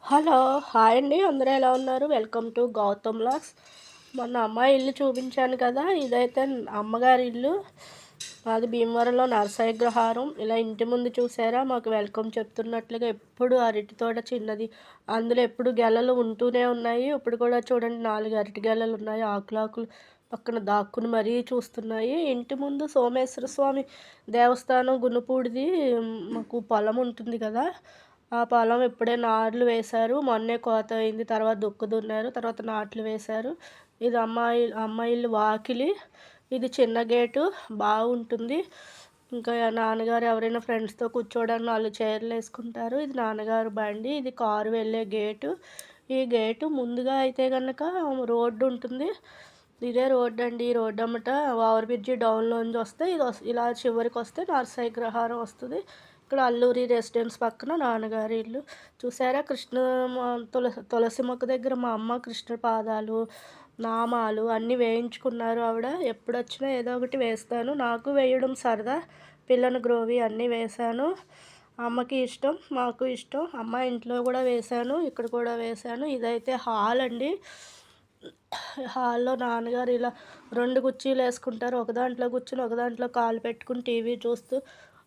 Hello! Hi అండి. అందరూ ఎలా ఉన్నారు? Welcome to Gautam vlogs. మొన్న అమ్మాయి ఇల్లు చూపించాను కదా! ఇదైతే అమ్మగారి ఇల్లు. మాది భీమవరంలో నరసాయిగ్రహారం. ఇలా ఇంటి ముందు చూసారా మాకు వెల్కమ్ చెప్తున్నట్లుగా ఎప్పుడు అరటి తోట చిన్నది. అందులో ఎప్పుడు గెలలు ఉంటూనే ఉన్నాయి. ఇప్పుడు కూడా చూడండి 4 అరటి గెలలు ఉన్నాయి. ఆకులు పక్కన దాక్కుని మరీ చూస్తున్నాయి. ఇంటి ముందు సోమేశ్వర స్వామి దేవస్థానం గునుపూడిది. మాకు పొలం ఉంటుంది కదా! ఆ పొలం ఇప్పుడే నార్లు వేశారు. మొన్నే కోత అయింది. తర్వాత దుక్కు దున్నారు. తర్వాత నాట్లు వేశారు. ఇది అమ్మాయి ఇల్లు వాకిలి. ఇది చిన్న గేటు బాగుంటుంది. ఇంకా నాన్నగారు ఎవరైనా ఫ్రెండ్స్‌తో కూర్చోవడానికి 4 చైర్లు వేసుకుంటారు. ఇది నాన్నగారు బండి. ఇది కారు వెళ్ళే గేటు. ఈ గేటు ముందుగా అయితే గనక రోడ్డు ఉంటుంది. ఇదే రోడ్డండి. ఈ రోడ్డు ఎమ్మట ఓవర్ బ్రిడ్జి డౌన్‌లోంచి వస్తే ఇలా చివరికొస్తే నరసాయిగ్రహారం వస్తది. ఇక్కడ అల్లూరి రెసిడెన్స్ పక్కన నాన్నగారి ఇల్లు. చూసారా తులసి మొక్క దగ్గర మా అమ్మ కృష్ణ పాదాలు, నామాలు అన్నీ వేయించుకున్నారు ఆవిడ. ఎప్పుడొచ్చినా ఏదో ఒకటి వేస్తాను. నాకు వేయడం సరదా. పిల్లను గ్రోవి అన్నీ వేశాను. అమ్మకి ఇష్టం, మాకు ఇష్టం. అమ్మ ఇంట్లో కూడా వేశాను. ఇక్కడ కూడా వేశాను. ఇదైతే హాల్ అండి. హాల్‌లో నాన్నగారు ఇలా 2 కుర్చీలు వేసుకుంటారు. ఒక దాంట్లో కూర్చొని, ఒక దాంట్లో కాలు పెట్టుకుని టీవీ చూస్తూ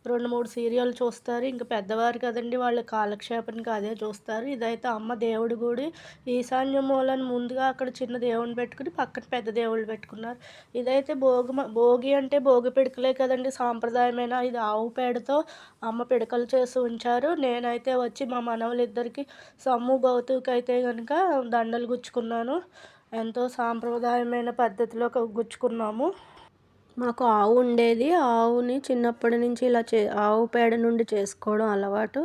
2, 3 సీరియల్ చూస్తారు. ఇంక పెద్దవారు కదండీ! వాళ్ళ కాలక్షేపానికి అదే చూస్తారు. ఇదైతే అమ్మ దేవుడి గుడి. ఈశాన్య మూలన ముందుగా అక్కడ చిన్న దేవుడిని పెట్టుకుని, పక్కన పెద్ద దేవుళ్ళు పెట్టుకున్నారు. ఇదైతే భోగి అంటే భోగి పిడకలే కదండీ! సాంప్రదాయమైన ఇది ఆవు పేడతో అమ్మ పిడకలు చేసి ఉంచారు. నేనైతే వచ్చి మా మనవలిద్దరికీ సమ్ము, గౌతుకైతే గనక దండలు గుచ్చుకున్నాను. ఎంతో సాంప్రదాయమైన పద్ధతిలో గుచ్చుకున్నాము. మాకు ఆవు ఉండేది. ఆవుని చిన్నప్పటి నుంచి ఇలా ఆవు పేడ నుండి చేసుకోవడం అలవాటు.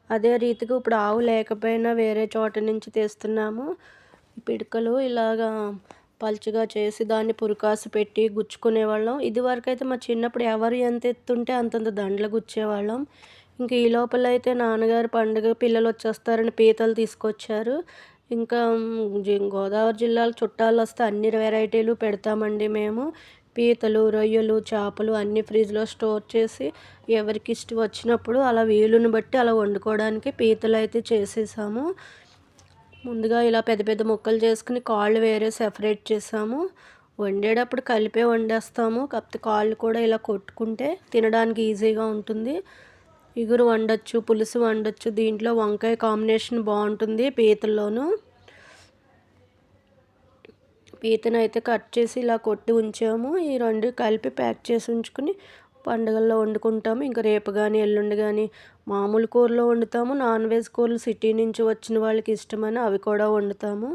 అదే రీతిగా ఇప్పుడు ఆవు లేకపోయినా వేరే చోట నుంచి తెస్తున్నాము. పిడకలు ఇలాగా పలుచగా చేసి దాన్ని పురకాసు పెట్టి గుచ్చుకునేవాళ్ళం. ఇదివరకైతే మా చిన్నప్పుడు ఎవరు ఎంత ఎత్తుంటే అంతంత దండలు గుచ్చేవాళ్ళం. ఇంక ఈ లోపల అయితే నాన్నగారు పండుగ పిల్లలు వచ్చేస్తారని పీతలు తీసుకొచ్చారు. ఇంకా గోదావరి జిల్లాలో చుట్టాలు వస్తే అన్ని వెరైటీలు పెడతామండి మేము. పీతలు, రొయ్యలు, చేపలు అన్నీ ఫ్రిడ్జ్‌లో స్టోర్ చేసి ఎవరికి ఇష్టం వచ్చినప్పుడు అలా వీలుని బట్టి అలా వండుకోవడానికి పీతలు అయితే చేసేసాము. ముందుగా ఇలా పెద్ద పెద్ద ముక్కలు చేసుకుని కాళ్ళు వేరే సెపరేట్ చేసాము. వండేటప్పుడు కలిపే వండేస్తాము. కాకపోతే కాళ్ళు కూడా ఇలా కొట్టుకుంటే తినడానికి ఈజీగా ఉంటుంది. ఇగురు వండొచ్చు, పులుసు వండొచ్చు. దీంట్లో వంకాయ కాంబినేషన్ బాగుంటుంది పీతల్లోనూ. పీతనైతే కట్ చేసి ఇలా కొట్టి ఉంచాము. ఈ 2 కలిపి ప్యాక్ చేసి ఉంచుకుని పండుగల్లో వండుకుంటాము. ఇంకా రేపు కానీ ఎల్లుండి కానీ మామూలు కూరలో వండుతాము. నాన్ వెజ్ కూరలు సిటీ నుంచి వచ్చిన వాళ్ళకి ఇష్టమని అవి కూడా వండుతాము.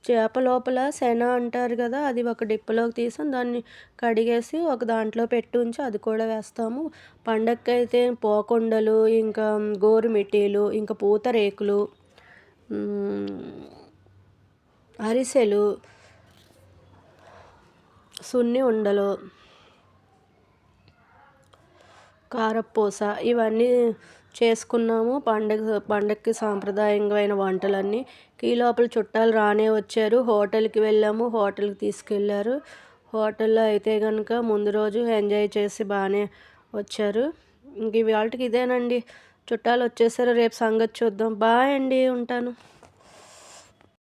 చేప లోపల శన అంటారు కదా! అది ఒక డిప్పలోకి తీసి దాన్ని కడిగేసి ఒక దాంట్లో పెట్టి ఉంచి అది కూడా వేస్తాము. పండగకైతే పోకుండలు, ఇంకా గోరుమిటీలు, ఇంకా పూతరేకులు, అరిసెలు, సున్ని ఉండలు, కారపూస ఇవన్నీ చేసుకున్నాము. పండగకి సాంప్రదాయమైన వంటలన్నీ. ఈ లోపల చుట్టాలు రానే వచ్చారు. హోటల్కి వెళ్ళాము. హోటల్కి తీసుకెళ్ళారు. హోటల్లో అయితే కనుక ముందు రోజు ఎంజాయ్ చేసి బాగానే వచ్చారు. ఇంక ఇవాళకి ఇదేనండి. చుట్టాలు వచ్చేసారు. రేపు సంగతి చూద్దాం. బాయ్ అండి. ఉంటాను.